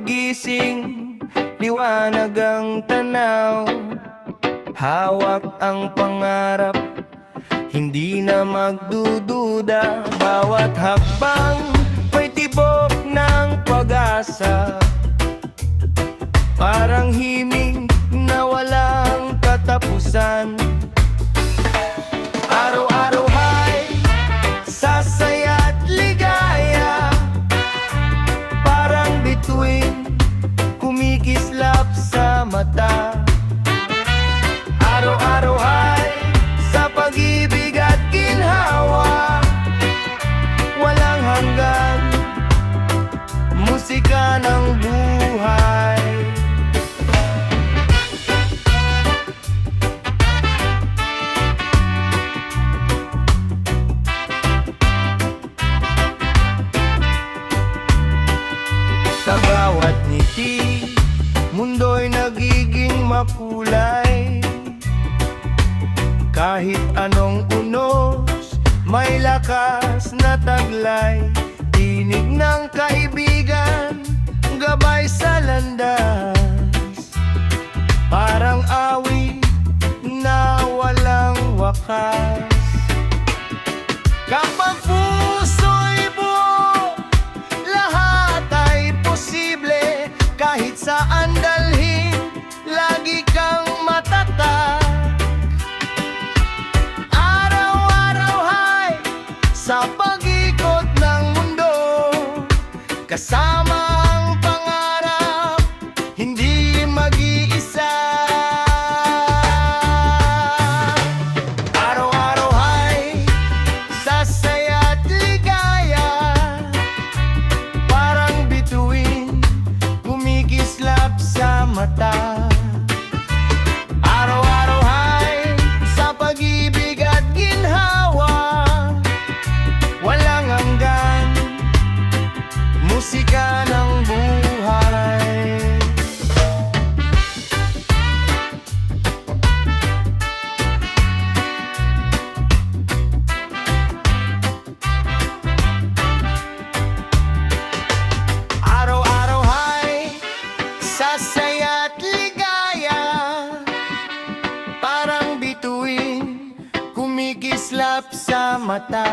paggising, liwanag ang tanaw. Hawak ang pangarap, hindi na magdududa. Bawat hakbang may tibok ng pag-asa, parang himig na walang katapusan. Araw-araw ay sasaya't ligaya, parang bituin kumikislap sa mata. Araw-araw ay sa pag-ibig at ginhawa, walang hanggan, musika ng buhay. Sa bawat ngiti, mundo'y nagiging makulay. Kahit anong unos, may lakas na taglay. Tinig ng kaibigan, gabay sa landas, parang awit na walang wakas. Kapag puso'y buo, lahat ay posible. Kahit saan dalhin, lagi kang matatag. Araw-araw ay sa pag-ikot ng mundo, kasama ang pangarap, hindi mag-iisa. Araw-araw ay sasaya't ligaya, parang bituin kumikislap sa mata. Araw-araw ay sa pag-ibig at ginhawa, walang hanggan, musika ng buhay. Araw-araw ay sasaya't ligaya, parang bituin kumikislap sa mata.